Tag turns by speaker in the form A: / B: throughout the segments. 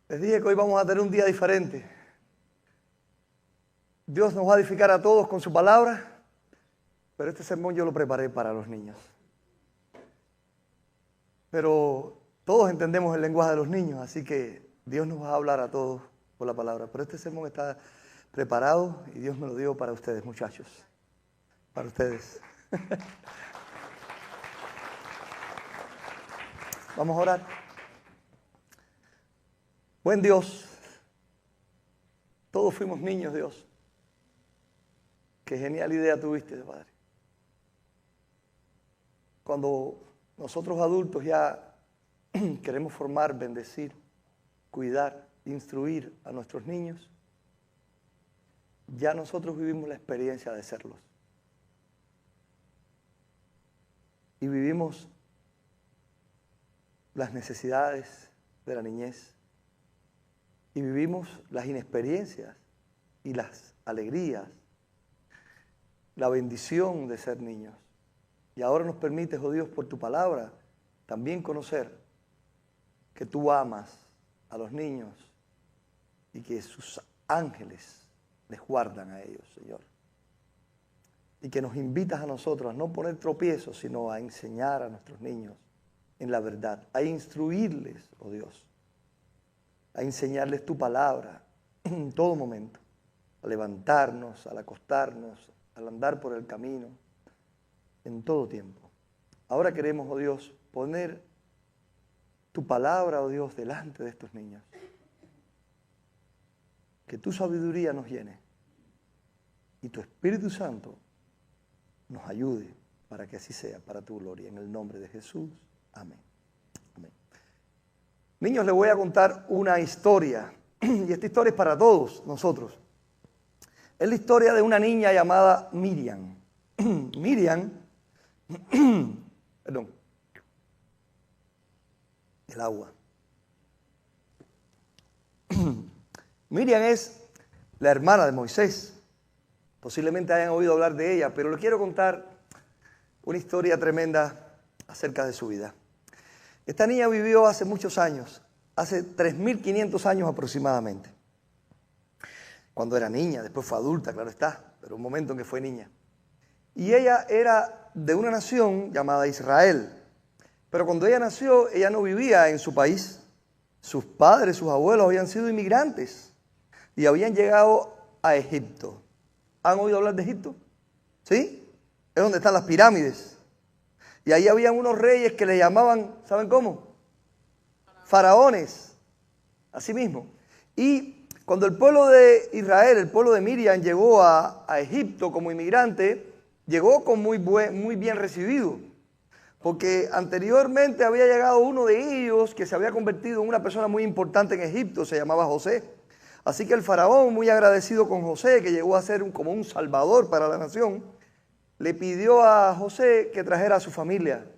A: Les dije que hoy vamos a tener un día diferente. Dios nos va a edificar a todos con su palabra, pero este sermón yo lo preparé para los niños. Pero todos entendemos el lenguaje de los niños, así que Dios nos va a hablar a todos por la palabra. Pero este sermón está preparado y Dios me lo dio para ustedes, muchachos. Para ustedes. Vamos a orar. Buen Dios, todos fuimos niños, Dios. Qué genial idea tuviste, Padre. Cuando nosotros adultos ya queremos formar, bendecir, cuidar, instruir a nuestros niños, ya nosotros vivimos la experiencia de serlos. Y vivimos las necesidades de la niñez. Y vivimos las inexperiencias y las alegrías, la bendición de ser niños. Y ahora nos permites, oh Dios, por tu palabra, también conocer que tú amas a los niños y que sus ángeles les guardan a ellos, Señor. Y que nos invitas a nosotros a no poner tropiezos, sino a enseñar a nuestros niños en la verdad, a instruirles, oh Dios, a enseñarles tu palabra en todo momento, a levantarnos, al acostarnos, al andar por el camino, en todo tiempo. Ahora queremos, oh Dios, poner tu palabra, oh Dios, delante de estos niños. Que tu sabiduría nos llene y tu Espíritu Santo nos ayude para que así sea, para tu gloria. En el nombre de Jesús. Amén. Amén. Niños, les voy a contar una historia, y esta historia es para todos nosotros. Es la historia de una niña llamada Miriam. Miriam, perdón, el agua. Miriam es la hermana de Moisés. Posiblemente hayan oído hablar de ella, pero les quiero contar una historia tremenda acerca de su vida. Esta niña vivió hace muchos años, hace 3.500 años aproximadamente. Cuando era niña, después fue adulta, claro está, pero un momento en que fue niña. Y ella era de una nación llamada Israel. Pero cuando ella nació, ella no vivía en su país. Sus padres, sus abuelos habían sido inmigrantes y habían llegado a Egipto. ¿Han oído hablar de Egipto? ¿Sí? Es donde están las pirámides. Y ahí habían unos reyes que le llamaban, ¿saben cómo? Faraones. Así mismo. Y cuando el pueblo de Israel, el pueblo de Miriam, llegó a Egipto como inmigrante, llegó con muy bien recibido. Porque anteriormente había llegado uno de ellos que se había convertido en una persona muy importante en Egipto, se llamaba José. Así que el faraón, muy agradecido con José, que llegó a ser como un salvador para la nación, le pidió a José que trajera a su familia.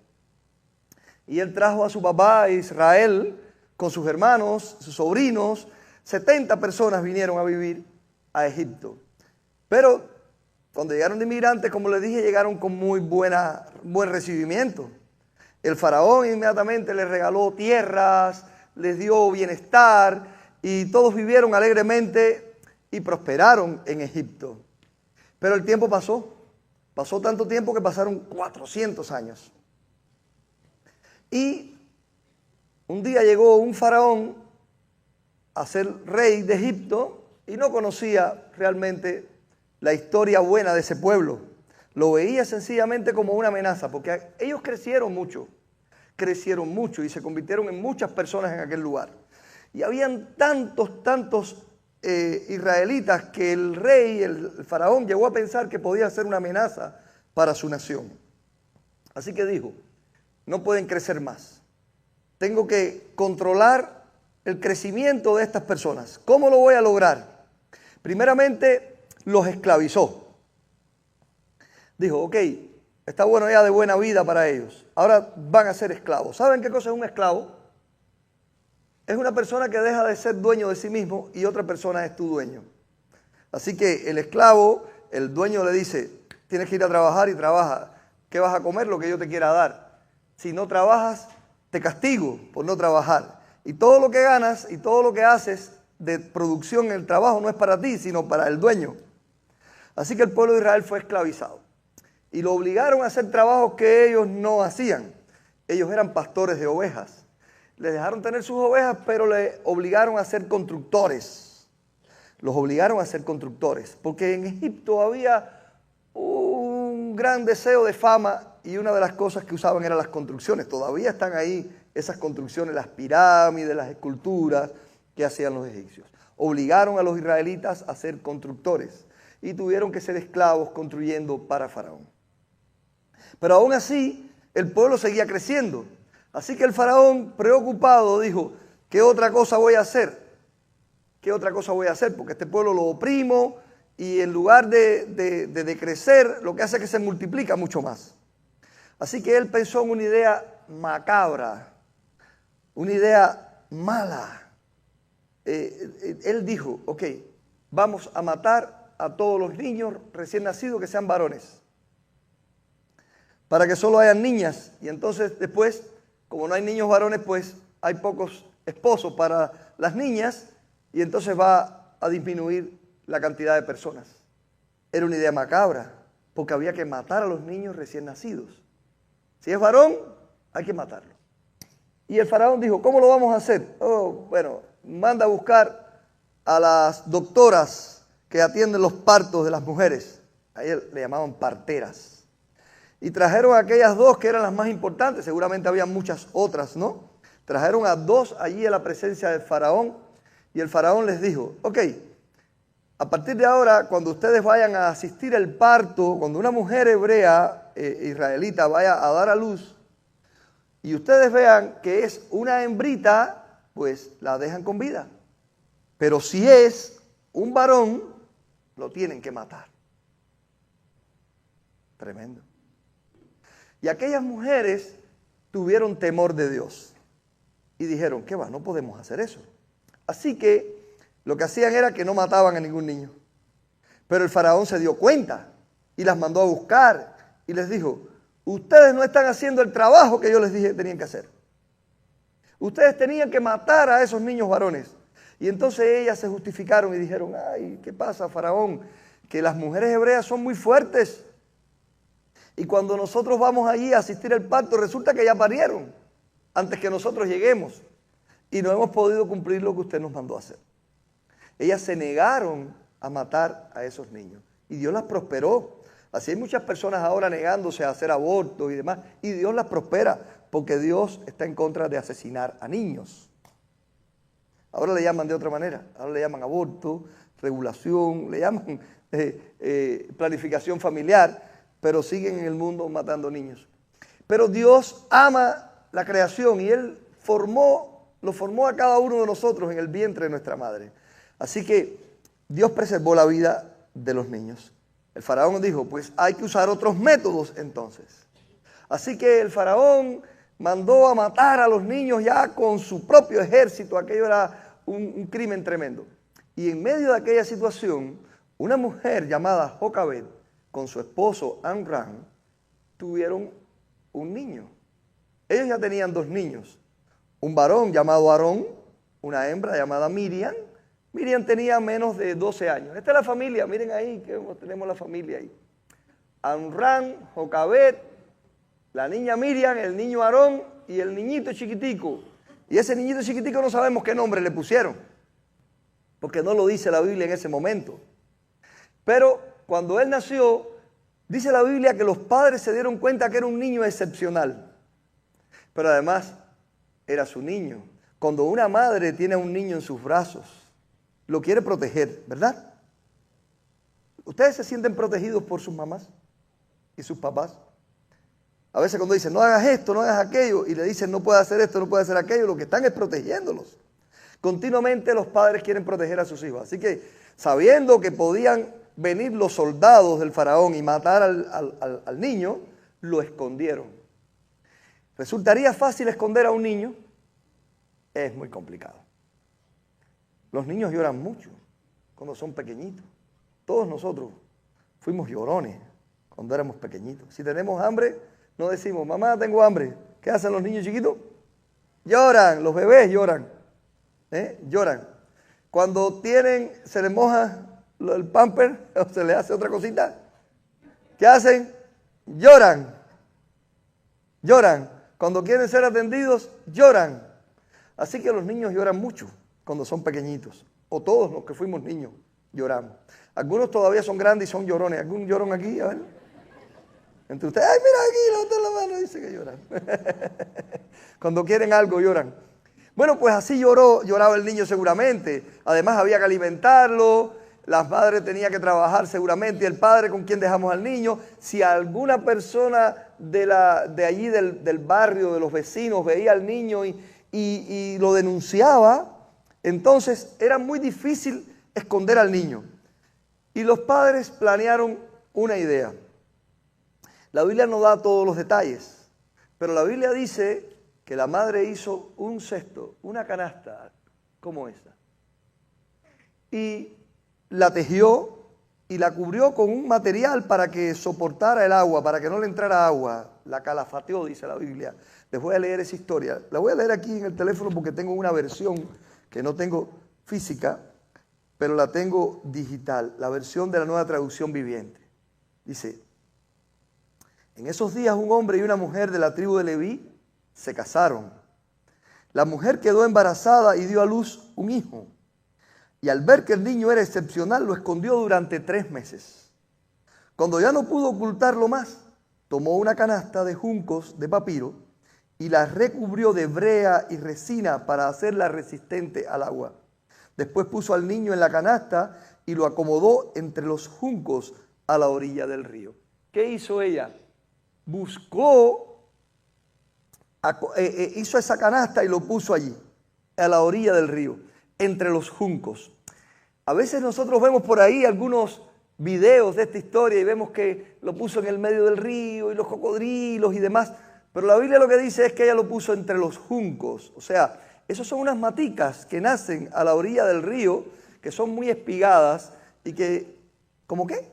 A: Y él trajo a su papá Israel con sus hermanos, sus sobrinos. 70 personas vinieron a vivir a Egipto. Pero cuando llegaron de inmigrantes, como les dije, llegaron con muy buen recibimiento. El faraón inmediatamente les regaló tierras, les dio bienestar y todos vivieron alegremente y prosperaron en Egipto. Pero el tiempo pasó. Pasó tanto tiempo que pasaron 400 años. Y un día llegó un faraón a ser rey de Egipto y no conocía realmente la historia buena de ese pueblo. Lo veía sencillamente como una amenaza, porque ellos crecieron mucho y se convirtieron en muchas personas en aquel lugar. Y habían tantos israelitas que el rey, el faraón, llegó a pensar que podía ser una amenaza para su nación. Así que dijo, no pueden crecer más. Tengo que controlar el crecimiento de estas personas. ¿Cómo lo voy a lograr? Primeramente, los esclavizó. Dijo, ok, está bueno ya de buena vida para ellos. Ahora van a ser esclavos. ¿Saben qué cosa es un esclavo? Es una persona que deja de ser dueño de sí mismo y otra persona es tu dueño. Así que el esclavo, el dueño le dice, tienes que ir a trabajar y trabaja. ¿Qué vas a comer? Lo que yo te quiera dar. Si no trabajas, te castigo por no trabajar. Y todo lo que ganas y todo lo que haces de producción en el trabajo no es para ti, sino para el dueño. Así que el pueblo de Israel fue esclavizado. Y lo obligaron a hacer trabajos que ellos no hacían. Ellos eran pastores de ovejas. Les dejaron tener sus ovejas, pero le obligaron a ser constructores. Los obligaron a ser constructores. Porque en Egipto había un gran deseo de fama y una de las cosas que usaban eran las construcciones. Todavía están ahí esas construcciones, las pirámides, las esculturas que hacían los egipcios. Obligaron a los israelitas a ser constructores y tuvieron que ser esclavos construyendo para Faraón. Pero aún así, el pueblo seguía creciendo. Así que el Faraón, preocupado, dijo, ¿qué otra cosa voy a hacer? ¿Qué otra cosa voy a hacer? Porque este pueblo lo oprimo y en lugar de crecer, lo que hace es que se multiplica mucho más. Así que él pensó en una idea macabra, una idea mala. Él dijo, ok, vamos a matar a todos los niños recién nacidos que sean varones, para que solo hayan niñas. Y entonces después, como no hay niños varones, pues hay pocos esposos para las niñas y entonces va a disminuir la cantidad de personas. Era una idea macabra, porque había que matar a los niños recién nacidos. Si es varón, hay que matarlo. Y el faraón dijo, ¿cómo lo vamos a hacer? Bueno, manda a buscar a las doctoras que atienden los partos de las mujeres. A ellas le llamaban parteras. Y trajeron a aquellas dos que eran las más importantes. Seguramente había muchas otras, ¿no? Trajeron a dos allí a la presencia del faraón. Y el faraón les dijo, ok, a partir de ahora, cuando ustedes vayan a asistir al parto, cuando una mujer hebrea, israelita, vaya a dar a luz, y ustedes vean que es una hembrita, pues la dejan con vida. Pero si es un varón, lo tienen que matar. Tremendo. Y aquellas mujeres tuvieron temor de Dios. Y dijeron, ¿qué va? No podemos hacer eso. Así que lo que hacían era que no mataban a ningún niño. Pero el faraón se dio cuenta y las mandó a buscar y les dijo, ustedes no están haciendo el trabajo que yo les dije que tenían que hacer. Ustedes tenían que matar a esos niños varones. Y entonces ellas se justificaron y dijeron, ay, ¿qué pasa, faraón? Que las mujeres hebreas son muy fuertes. Y cuando nosotros vamos allí a asistir al parto, resulta que ya parieron antes que nosotros lleguemos. Y no hemos podido cumplir lo que usted nos mandó a hacer. Ellas se negaron a matar a esos niños. Y Dios las prosperó. Así hay muchas personas ahora negándose a hacer abortos y demás. Y Dios las prospera porque Dios está en contra de asesinar a niños. Ahora le llaman de otra manera. Ahora le llaman aborto, regulación, le llaman planificación familiar. Pero siguen en el mundo matando niños. Pero Dios ama la creación y Él lo formó a cada uno de nosotros en el vientre de nuestra madre. Así que Dios preservó la vida de los niños. El faraón dijo, pues hay que usar otros métodos entonces. Así que el faraón mandó a matar a los niños ya con su propio ejército. Aquello era un crimen tremendo. Y en medio de aquella situación, una mujer llamada Jocabed, con su esposo Amram, tuvieron un niño. Ellos ya tenían dos niños. Un varón llamado Aarón, una hembra llamada Miriam. Miriam tenía menos de 12 años. Esta es la familia, miren ahí, que tenemos la familia ahí. Amram, Jocabed, la niña Miriam, el niño Aarón y el niñito chiquitico. Y ese niñito chiquitico no sabemos qué nombre le pusieron, porque no lo dice la Biblia en ese momento. Pero cuando él nació, dice la Biblia que los padres se dieron cuenta que era un niño excepcional. Pero además, era su niño. Cuando una madre tiene a un niño en sus brazos, lo quiere proteger, ¿verdad? ¿Ustedes se sienten protegidos por sus mamás y sus papás? A veces cuando dicen, no hagas esto, no hagas aquello, y le dicen, no puedes hacer esto, no puedes hacer aquello, lo que están es protegiéndolos. Continuamente los padres quieren proteger a sus hijos. Así que, sabiendo que podían venir los soldados del faraón y matar al niño, lo escondieron. ¿Resultaría fácil esconder a un niño? Es muy complicado. Los niños lloran mucho cuando son pequeñitos. Todos nosotros fuimos llorones cuando éramos pequeñitos. Si tenemos hambre, no decimos, mamá, tengo hambre. ¿Qué hacen los niños chiquitos? Lloran, los bebés lloran. Lloran. Cuando se les moja el pamper o se les hace otra cosita, ¿qué hacen? Lloran. Lloran. Cuando quieren ser atendidos, lloran. Así que los niños lloran mucho cuando son pequeñitos. O todos los que fuimos niños lloramos. Algunos todavía son grandes y son llorones. ¿Algún llorón aquí? A ver. Entre ustedes, ay, mira aquí, levanta la mano, dice que lloran. Cuando quieren algo, lloran. Bueno, pues así lloraba el niño seguramente. Además había que alimentarlo, las madres tenían que trabajar seguramente, y el padre con quien dejamos al niño. Si alguna persona de allí del barrio, de los vecinos, veía al niño y lo denunciaba, entonces era muy difícil esconder al niño. Y los padres planearon una idea. La Biblia no da todos los detalles, pero la Biblia dice que la madre hizo un cesto, una canasta como esa, y la tejió y la cubrió con un material para que soportara el agua, para que no le entrara agua. La calafateó, dice la Biblia. Les voy a leer esa historia. La voy a leer aquí en el teléfono porque tengo una versión que no tengo física, pero la tengo digital, la versión de la Nueva Traducción Viviente. Dice: en esos días un hombre y una mujer de la tribu de Leví se casaron. La mujer quedó embarazada y dio a luz un hijo. Y al ver que el niño era excepcional, lo escondió durante 3 meses. Cuando ya no pudo ocultarlo más, tomó una canasta de juncos de papiro y la recubrió de brea y resina para hacerla resistente al agua. Después puso al niño en la canasta y lo acomodó entre los juncos a la orilla del río. ¿Qué hizo ella? Hizo esa canasta y lo puso allí, a la orilla del río, entre los juncos. A veces nosotros vemos por ahí algunos videos de esta historia y vemos que lo puso en el medio del río y los cocodrilos y demás, pero la Biblia lo que dice es que ella lo puso entre los juncos. O sea, esos son unas maticas que nacen a la orilla del río, que son muy espigadas y que, ¿cómo qué?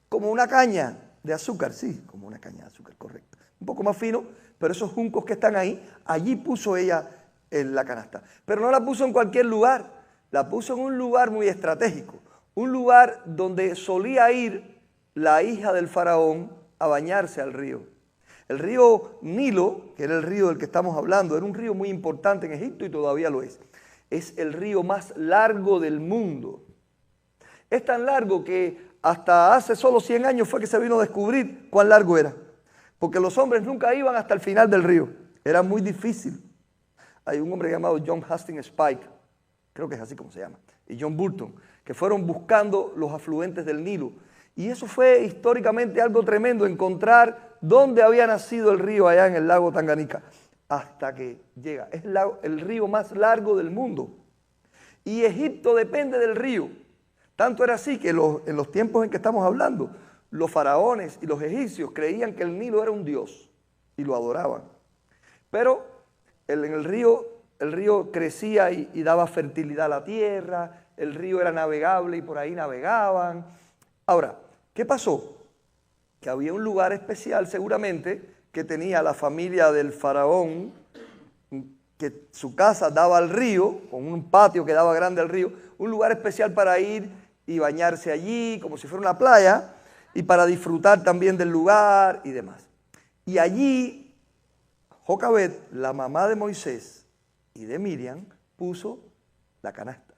A: Como una caña de azúcar, sí, como una caña de azúcar, correcto. Un poco más fino, pero esos juncos que están ahí, allí puso ella en la canasta. Pero no la puso en cualquier lugar, la puso en un lugar muy estratégico, un lugar donde solía ir la hija del faraón a bañarse al río. El río Nilo, que era el río del que estamos hablando, era un río muy importante en Egipto y todavía lo es. Es el río más largo del mundo. Es tan largo que hasta hace solo 100 años fue que se vino a descubrir cuán largo era. Porque los hombres nunca iban hasta el final del río. Era muy difícil. Hay un hombre llamado John Hastings Spike, creo que es así como se llama, y John Burton, que fueron buscando los afluentes del Nilo. Y eso fue históricamente algo tremendo, encontrar dónde había nacido el río allá en el lago Tanganica. Hasta que llega. Es el río más largo del mundo. Y Egipto depende del río. Tanto era así que en los tiempos en que estamos hablando, los faraones y los egipcios creían que el Nilo era un dios y lo adoraban. Pero el río crecía y daba fertilidad a la tierra, el río era navegable y por ahí navegaban. Ahora, ¿qué pasó? Que había un lugar especial seguramente que tenía la familia del faraón, que su casa daba al río, con un patio que daba grande al río, un lugar especial para ir y bañarse allí, como si fuera una playa, y para disfrutar también del lugar y demás. Y allí, Jocabed, la mamá de Moisés y de Miriam, puso la canasta.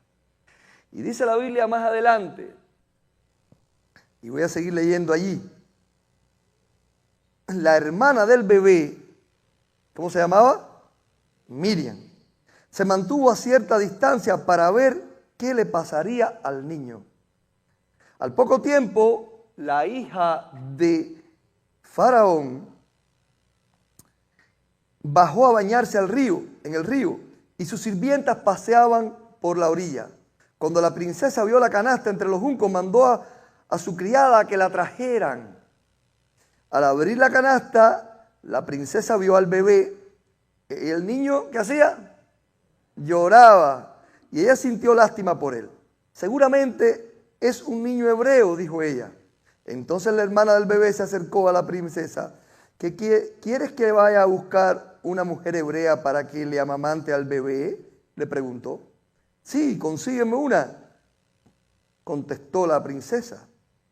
A: Y dice la Biblia más adelante, y voy a seguir leyendo allí, la hermana del bebé, ¿cómo se llamaba? Miriam. Se mantuvo a cierta distancia para ver qué le pasaría al niño. Al poco tiempo, la hija de Faraón bajó a bañarse al río, en el río, y sus sirvientas paseaban por la orilla. Cuando la princesa vio la canasta entre los juncos, mandó a su criada a que la trajeran. Al abrir la canasta, la princesa vio al bebé y el niño, ¿qué hacía? Lloraba y ella sintió lástima por él. Seguramente es un niño hebreo, dijo ella. Entonces la hermana del bebé se acercó a la princesa. ¿Quieres que vaya a buscar una mujer hebrea para que le amamante al bebé? le preguntó. Sí, consígueme una, contestó la princesa.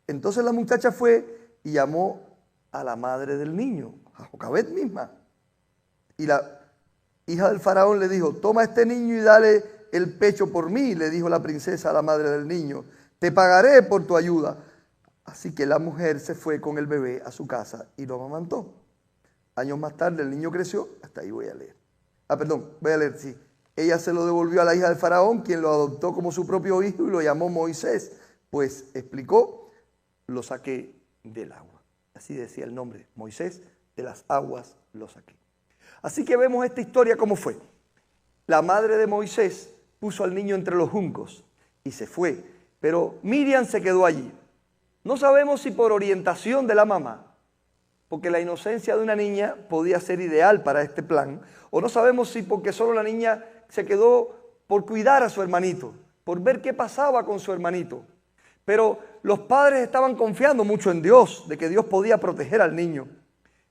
A: Entonces la muchacha fue y llamó a la madre del niño, a Jocabet misma. Y la hija del faraón le dijo, toma a este niño y dale el pecho por mí, le dijo la princesa a la madre del niño. Te pagaré por tu ayuda. Así que la mujer se fue con el bebé a su casa y lo amamantó. Años más tarde el niño creció, hasta ahí voy a leer. Voy a leer, sí. Ella se lo devolvió a la hija del faraón, quien lo adoptó como su propio hijo y lo llamó Moisés. Pues explicó, lo saqué del agua. Así decía el nombre, Moisés, de las aguas lo saqué. Así que vemos esta historia cómo fue. La madre de Moisés puso al niño entre los juncos y se fue, pero Miriam se quedó allí. No sabemos si por orientación de la mamá, porque la inocencia de una niña podía ser ideal para este plan, o no sabemos si porque solo la niña se quedó por cuidar a su hermanito, por ver qué pasaba con su hermanito. Pero los padres estaban confiando mucho en Dios, de que Dios podía proteger al niño.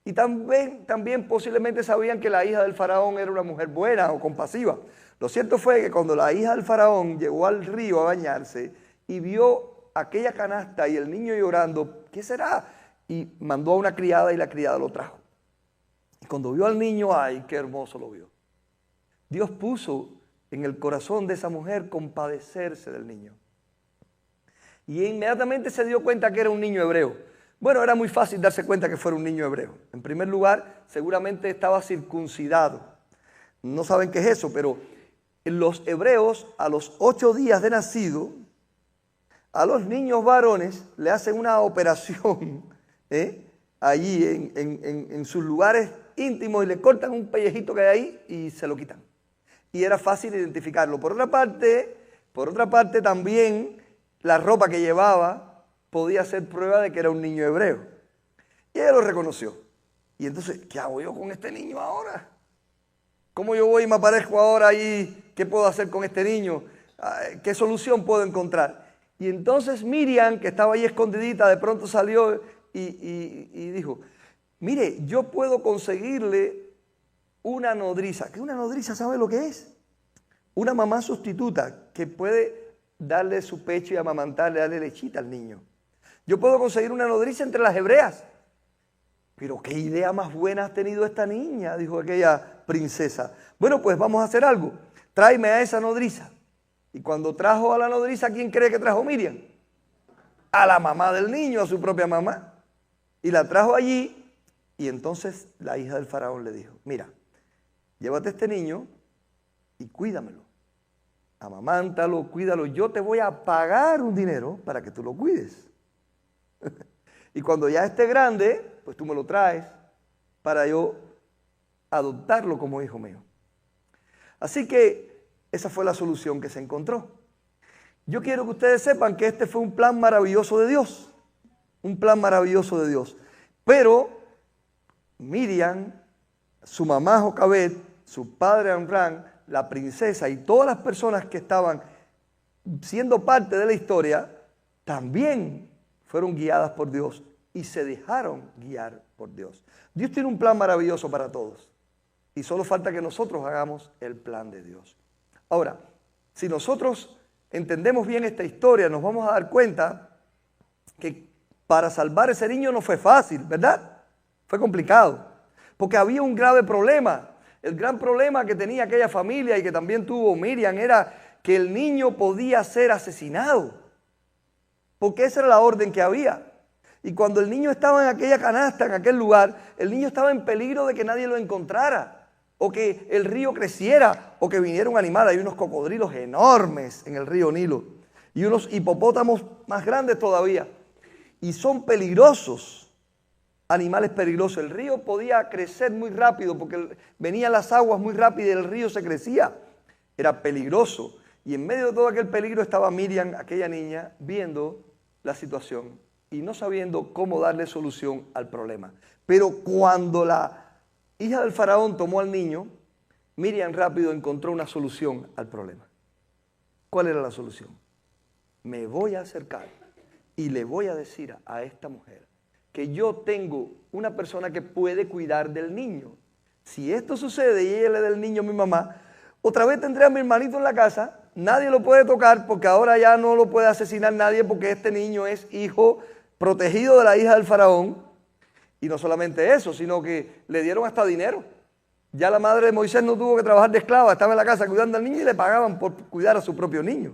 A: Y también posiblemente sabían que la hija del faraón era una mujer buena o compasiva. Lo cierto fue que cuando la hija del faraón llegó al río a bañarse y vio aquella canasta y el niño llorando, ¿qué será? Y mandó a una criada y la criada lo trajo. Y cuando vio al niño, ¡ay, qué hermoso lo vio! Dios puso en el corazón de esa mujer compadecerse del niño. Y inmediatamente se dio cuenta que era un niño hebreo. Bueno, era muy fácil darse cuenta que fuera un niño hebreo. En primer lugar, seguramente estaba circuncidado. No saben qué es eso, pero los hebreos a los 8 días de nacido, a los niños varones le hacen una operación allí en sus lugares íntimos y le cortan un pellejito que hay ahí y se lo quitan. Y era fácil identificarlo. Por otra parte también la ropa que llevaba podía ser prueba de que era un niño hebreo. Y ella lo reconoció. Y entonces, ¿qué hago yo con este niño ahora? ¿Cómo yo voy y me aparezco ahora ahí? ¿Qué puedo hacer con este niño? ¿Qué solución puedo encontrar? Y entonces Miriam, que estaba ahí escondidita, de pronto salió y dijo, mire, yo puedo conseguirle una nodriza. ¿Qué una nodriza sabe lo que es? Una mamá sustituta que puede darle su pecho y amamantarle, darle lechita al niño. Yo puedo conseguir una nodriza entre las hebreas. Pero qué idea más buena has tenido esta niña, dijo aquella princesa. Bueno, pues vamos a hacer algo. Tráeme a esa nodriza. Y cuando trajo a la nodriza, ¿quién cree que trajo Miriam? A la mamá del niño, a su propia mamá. Y la trajo allí. Y entonces la hija del faraón le dijo, mira, llévate a este niño y cuídamelo. Amamántalo, cuídalo. Yo te voy a pagar un dinero para que tú lo cuides. Y cuando ya esté grande, pues tú me lo traes para yo adoptarlo como hijo mío. Así que esa fue la solución que se encontró. Yo quiero que ustedes sepan que este fue un plan maravilloso de Dios. Un plan maravilloso de Dios. Pero Miriam, su mamá Jocabet, su padre Amram, la princesa y todas las personas que estaban siendo parte de la historia, también fueron guiadas por Dios y se dejaron guiar por Dios. Dios tiene un plan maravilloso para todos y solo falta que nosotros hagamos el plan de Dios. Ahora, si nosotros entendemos bien esta historia, nos vamos a dar cuenta que para salvar ese niño no fue fácil, ¿verdad? Fue complicado, porque había un grave problema. El gran problema que tenía aquella familia y que también tuvo Miriam era que el niño podía ser asesinado, porque esa era la orden que había. Y cuando el niño estaba en aquella canasta, en aquel lugar, el niño estaba en peligro de que nadie lo encontrara, o que el río creciera, o que viniera un animal. Hay unos cocodrilos enormes en el río Nilo, y unos hipopótamos más grandes todavía, y son peligrosos, animales peligrosos. El río podía crecer muy rápido, porque venían las aguas muy rápido y el río se crecía. Era peligroso, y en medio de todo aquel peligro estaba Miriam, aquella niña, viendo la situación y no sabiendo cómo darle solución al problema. Pero cuando la hija del faraón tomó al niño, Miriam rápido encontró una solución al problema. ¿Cuál era la solución? Me voy a acercar y le voy a decir a esta mujer que yo tengo una persona que puede cuidar del niño. Si esto sucede y ella le da el niño a mi mamá, Otra vez tendré a mi hermanito en la casa, nadie lo puede tocar porque ahora ya no lo puede asesinar nadie porque este niño es hijo protegido de la hija del faraón. Y no solamente eso, sino que le dieron hasta dinero. Ya la madre de Moisés no tuvo que trabajar de esclava, estaba en la casa cuidando al niño y le pagaban por cuidar a su propio niño.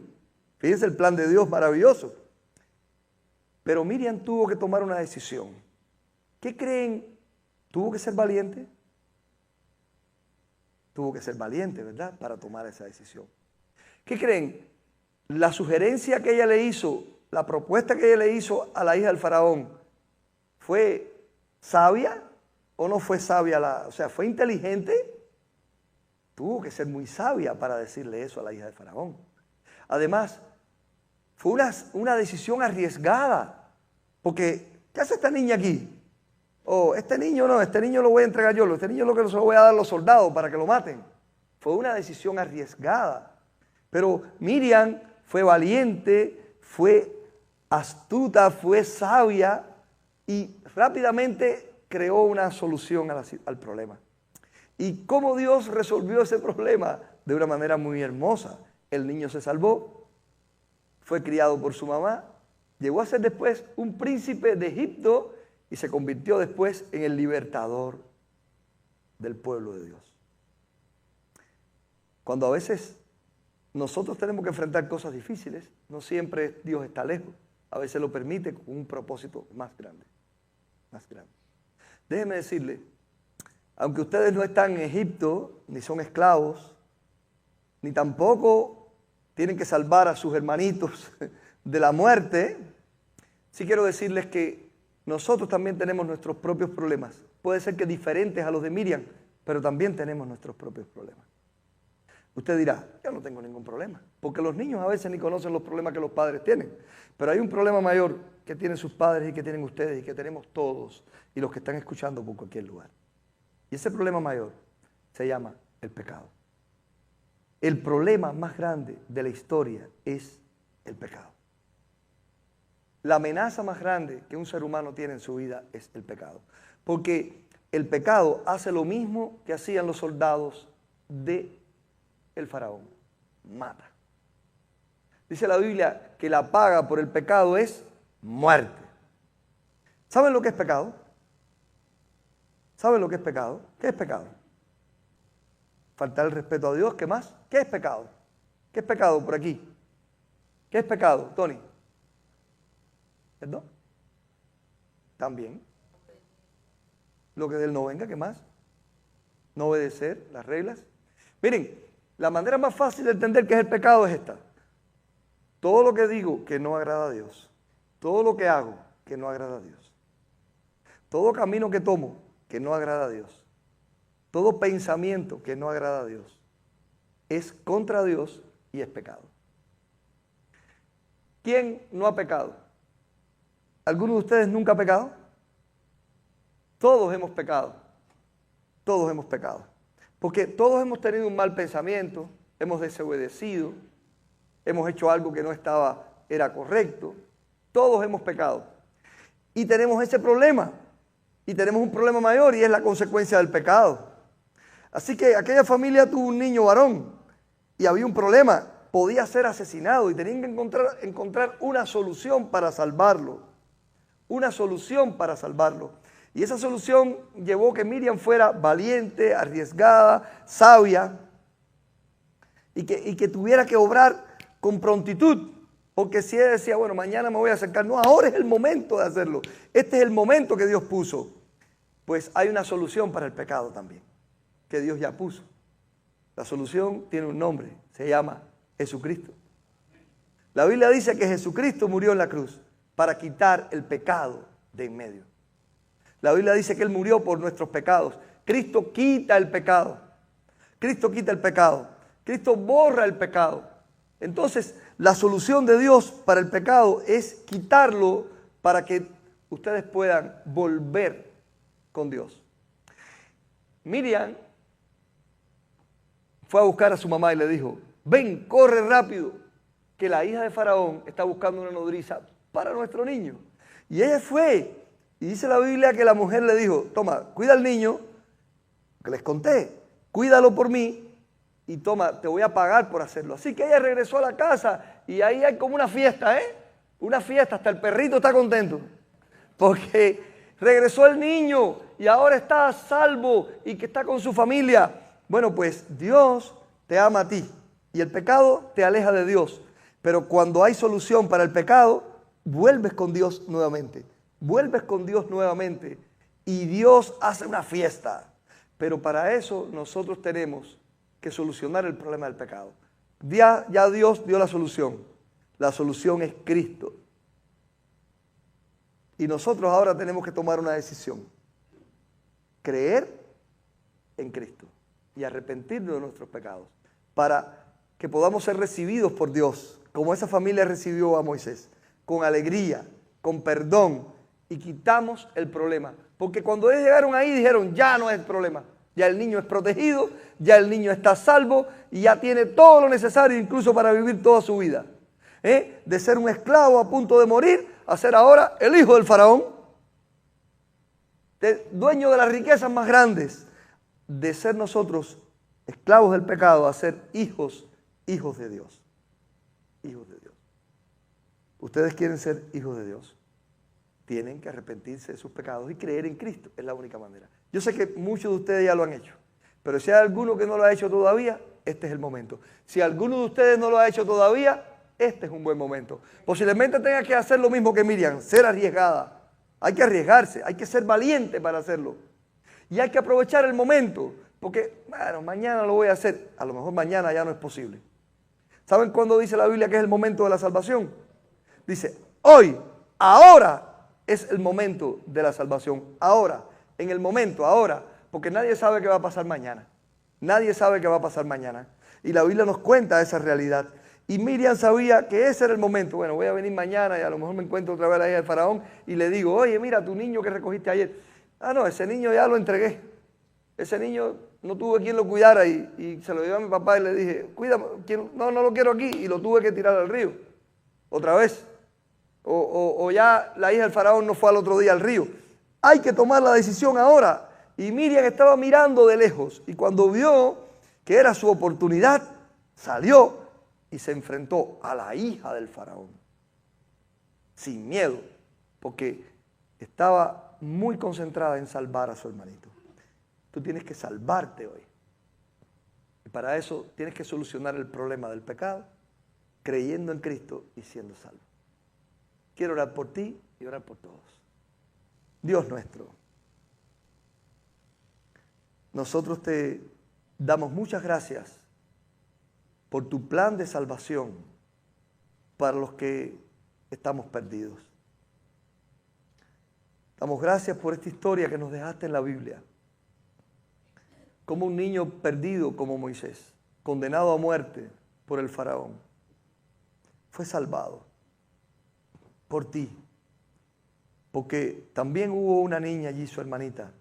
A: Fíjense el plan de Dios maravilloso. Pero Miriam tuvo que tomar una decisión. ¿Qué creen? ¿Tuvo que ser valiente? Tuvo que ser valiente, ¿verdad? Para tomar esa decisión. ¿Qué creen? La sugerencia que ella le hizo, la propuesta que ella le hizo a la hija del faraón, ¿fue sabia o no fue sabia? O sea, ¿fue inteligente? Tuvo que ser muy sabia para decirle eso a la hija del faraón. Además, fue una decisión arriesgada. Porque, ¿qué hace esta niña aquí? Oh, este niño no, este niño lo voy a entregar yo, este niño lo que se lo voy a dar a los soldados para que lo maten. Fue una decisión arriesgada. Pero Miriam fue valiente, fue astuta, fue sabia y rápidamente creó una solución al problema. ¿Y cómo Dios resolvió ese problema? De una manera muy hermosa. El niño se salvó, fue criado por su mamá, llegó a ser después un príncipe de Egipto y se convirtió después en el libertador del pueblo de Dios. Cuando a veces nosotros tenemos que enfrentar cosas difíciles, no siempre Dios está lejos. A veces lo permite con un propósito más grande. Más grande. Déjenme decirle, aunque ustedes no están en Egipto, ni son esclavos, ni tampoco tienen que salvar a sus hermanitos de la muerte, sí quiero decirles que nosotros también tenemos nuestros propios problemas. Puede ser que diferentes a los de Miriam, pero también tenemos nuestros propios problemas. Usted dirá, yo no tengo ningún problema, porque los niños a veces ni conocen los problemas que los padres tienen. Pero hay un problema mayor que tienen sus padres y que tienen ustedes y que tenemos todos y los que están escuchando por cualquier lugar. Y ese problema mayor se llama el pecado. El problema más grande de la historia es el pecado. La amenaza más grande que un ser humano tiene en su vida es el pecado. Porque el pecado hace lo mismo que hacían los soldados del faraón. Mata. Dice la Biblia que la paga por el pecado es muerte. ¿Saben lo que es pecado? ¿Saben lo que es pecado? ¿Qué es pecado? Faltar el respeto a Dios. ¿Qué más? ¿Qué es pecado? ¿Qué es pecado por aquí? ¿Qué es pecado, Tony? ¿Perdón? También. Lo que de él no venga, ¿qué más? No obedecer las reglas. Miren, la manera más fácil de entender qué es el pecado es esta. Todo lo que digo que no agrada a Dios. Todo lo que hago que no agrada a Dios. Todo camino que tomo que no agrada a Dios. Todo pensamiento que no agrada a Dios. Es contra Dios y es pecado. ¿Quién no ha pecado? ¿Alguno de ustedes nunca ha pecado? Todos hemos pecado. Todos hemos pecado. Porque todos hemos tenido un mal pensamiento, hemos desobedecido, hemos hecho algo que no era correcto. Todos hemos pecado. Y tenemos ese problema. Y tenemos un problema mayor y es la consecuencia del pecado. Así que aquella familia tuvo un niño varón y había un problema. Podía ser asesinado y tenían que encontrar una solución para salvarlo. Una solución para salvarlo. Y esa solución llevó que Miriam fuera valiente, arriesgada, sabia y que tuviera que obrar con prontitud. Porque si ella decía, bueno, mañana me voy a acercar, no, ahora es el momento de hacerlo. Este es el momento que Dios puso. Pues hay una solución para el pecado también, que Dios ya puso. La solución tiene un nombre, se llama Jesucristo. La Biblia dice que Jesucristo murió en la cruz para quitar el pecado de en medio. La Biblia dice que Él murió por nuestros pecados. Cristo quita el pecado. Cristo quita el pecado. Cristo borra el pecado. Entonces, la solución de Dios para el pecado es quitarlo para que ustedes puedan volver con Dios. Miriam fue a buscar a su mamá y le dijo, ven, corre rápido, que la hija de Faraón está buscando una nodriza para nuestro niño. Y ella fue, y dice la Biblia que la mujer le dijo, toma, cuida al niño, que les conté, cuídalo por mí, y toma, te voy a pagar por hacerlo. Así que ella regresó a la casa y ahí hay como una fiesta, una fiesta, hasta el perrito está contento. Porque regresó el niño y ahora está a salvo y que está con su familia. Bueno, pues Dios te ama a ti y el pecado te aleja de Dios. Pero cuando hay solución para el pecado, vuelves con Dios nuevamente. Vuelves con Dios nuevamente y Dios hace una fiesta. Pero para eso nosotros tenemos que solucionar el problema del pecado. Ya Dios dio la solución. La solución es Cristo. Y nosotros ahora tenemos que tomar una decisión. Creer en Cristo y arrepentirnos de nuestros pecados para que podamos ser recibidos por Dios, como esa familia recibió a Moisés, con alegría, con perdón, y quitamos el problema. Porque cuando ellos llegaron ahí dijeron, ya no es el problema. Ya el niño es protegido, ya el niño está salvo y ya tiene todo lo necesario incluso para vivir toda su vida. De ser un esclavo a punto de morir, a ser ahora el hijo del faraón, dueño de las riquezas más grandes, de ser nosotros esclavos del pecado, a ser hijos de Dios. Hijos de Dios. ¿Ustedes quieren ser hijos de Dios? Tienen que arrepentirse de sus pecados y creer en Cristo, es la única manera. Yo sé que muchos de ustedes ya lo han hecho, pero si hay alguno que no lo ha hecho todavía, este es el momento. Si alguno de ustedes no lo ha hecho todavía, este es un buen momento. Posiblemente tenga que hacer lo mismo que Miriam, ser arriesgada. Hay que arriesgarse, hay que ser valiente para hacerlo. Y hay que aprovechar el momento, porque, bueno, mañana lo voy a hacer. A lo mejor mañana ya no es posible. ¿Saben cuándo dice la Biblia que es el momento de la salvación? Dice, hoy, ahora es el momento de la salvación. Ahora, en el momento, ahora. Porque nadie sabe qué va a pasar mañana. Nadie sabe qué va a pasar mañana. Y la Biblia nos cuenta esa realidad. Y Miriam sabía que ese era el momento. Bueno, voy a venir mañana y a lo mejor me encuentro otra vez a la hija del faraón y le digo, oye, mira, tu niño que recogiste ayer. Ah, no, ese niño ya lo entregué. Ese niño no tuve quien lo cuidara y se lo llevé a mi papá y le dije, cuídame, no lo quiero aquí, y lo tuve que tirar al río. Otra vez. O ya la hija del faraón no fue al otro día al río. Hay que tomar la decisión ahora. Y Miriam estaba mirando de lejos y cuando vio que era su oportunidad, salió y se enfrentó a la hija del faraón. Sin miedo, porque estaba muy concentrada en salvar a su hermanito. Tú tienes que salvarte hoy. Y para eso tienes que solucionar el problema del pecado, creyendo en Cristo y siendo salvo. Quiero orar por ti y orar por todos. Dios nuestro, nosotros te damos muchas gracias por tu plan de salvación para los que estamos perdidos. Damos gracias por esta historia que nos dejaste en la Biblia. Como un niño perdido como Moisés, condenado a muerte por el faraón, fue salvado por ti. Porque también hubo una niña allí, su hermanita,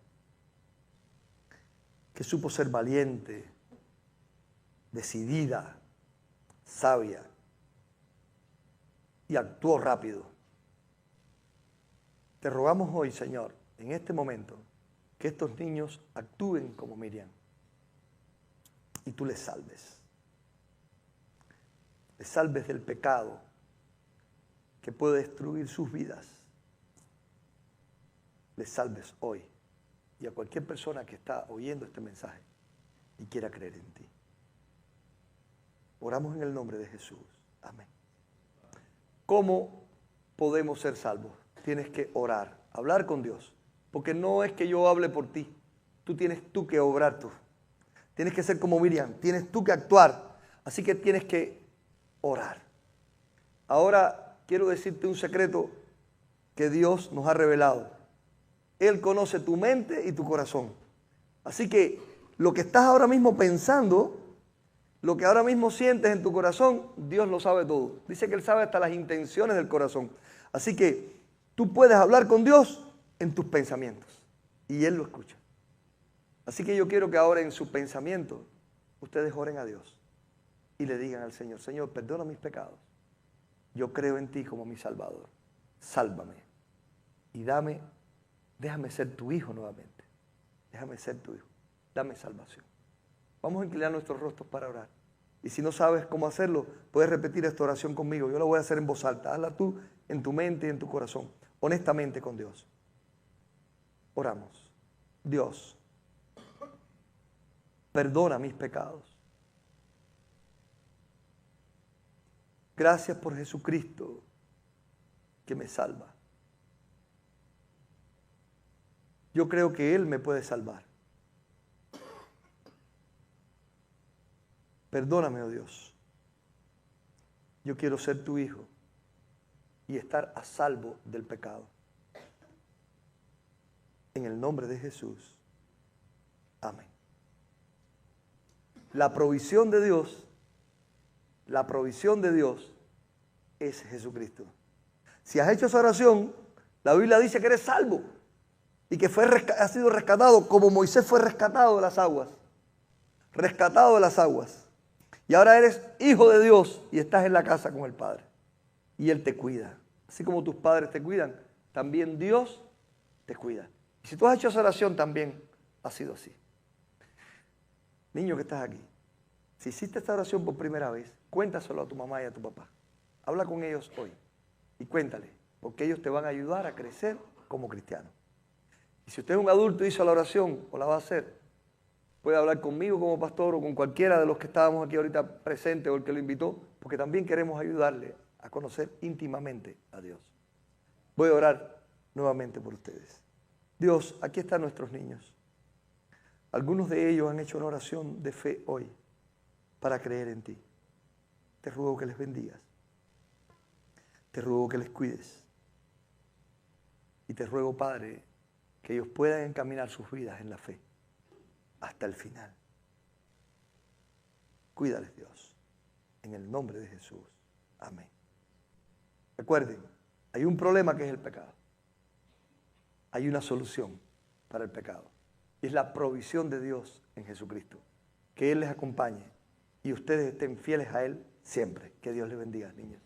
A: que supo ser valiente, decidida, sabia y actuó rápido. Te rogamos hoy, Señor, en este momento, que estos niños actúen como Miriam y tú les salves. Les salves del pecado que puede destruir sus vidas. Les salves hoy y a cualquier persona que está oyendo este mensaje y quiera creer en ti. Oramos en el nombre de Jesús. Amén. ¿Cómo podemos ser salvos? Tienes que orar, hablar con Dios. Porque no es que yo hable por ti. Tienes que obrar tú. Tienes que ser como Miriam. Tienes tú que actuar. Así que tienes que orar. Ahora quiero decirte un secreto que Dios nos ha revelado. Él conoce tu mente y tu corazón. Así que lo que estás ahora mismo pensando, lo que ahora mismo sientes en tu corazón, Dios lo sabe todo. Dice que Él sabe hasta las intenciones del corazón. Así que tú puedes hablar con Dios en tus pensamientos y Él lo escucha. Así que yo quiero que ahora en su pensamiento ustedes oren a Dios y le digan al Señor, Señor, perdona mis pecados. Yo creo en ti como mi Salvador. Sálvame y déjame ser tu hijo nuevamente. Déjame ser tu hijo. Dame salvación. Vamos a inclinar nuestros rostros para orar. Y si no sabes cómo hacerlo, puedes repetir esta oración conmigo. Yo la voy a hacer en voz alta. Hazla tú en tu mente y en tu corazón, honestamente con Dios. Oramos. Dios, perdona mis pecados. Gracias por Jesucristo que me salva. Yo creo que Él me puede salvar. Perdóname, oh Dios. Yo quiero ser tu hijo y estar a salvo del pecado. En el nombre de Jesús. Amén. La provisión de Dios es Jesucristo. Si has hecho esa oración, la Biblia dice que eres salvo y que has sido rescatado como Moisés fue rescatado de las aguas. Rescatado de las aguas. Y ahora eres hijo de Dios y estás en la casa con el Padre. Y Él te cuida. Así como tus padres te cuidan, también Dios te cuida. Y si tú has hecho esa oración, también ha sido así. Niño que estás aquí, si hiciste esta oración por primera vez, cuéntaselo a tu mamá y a tu papá. Habla con ellos hoy y cuéntale, porque ellos te van a ayudar a crecer como cristiano. Y si usted es un adulto y hizo la oración o la va a hacer, puede hablar conmigo como pastor o con cualquiera de los que estábamos aquí ahorita presentes o el que lo invitó, porque también queremos ayudarle a conocer íntimamente a Dios. Voy a orar nuevamente por ustedes. Dios, aquí están nuestros niños. Algunos de ellos han hecho una oración de fe hoy para creer en ti. Te ruego que les bendigas. Te ruego que les cuides. Y te ruego, Padre, que ellos puedan encaminar sus vidas en la fe hasta el final. Cuídales, Dios, en el nombre de Jesús. Amén. Recuerden, hay un problema que es el pecado. Hay una solución para el pecado. Y es la provisión de Dios en Jesucristo. Que Él les acompañe y ustedes estén fieles a Él siempre. Que Dios les bendiga, niños.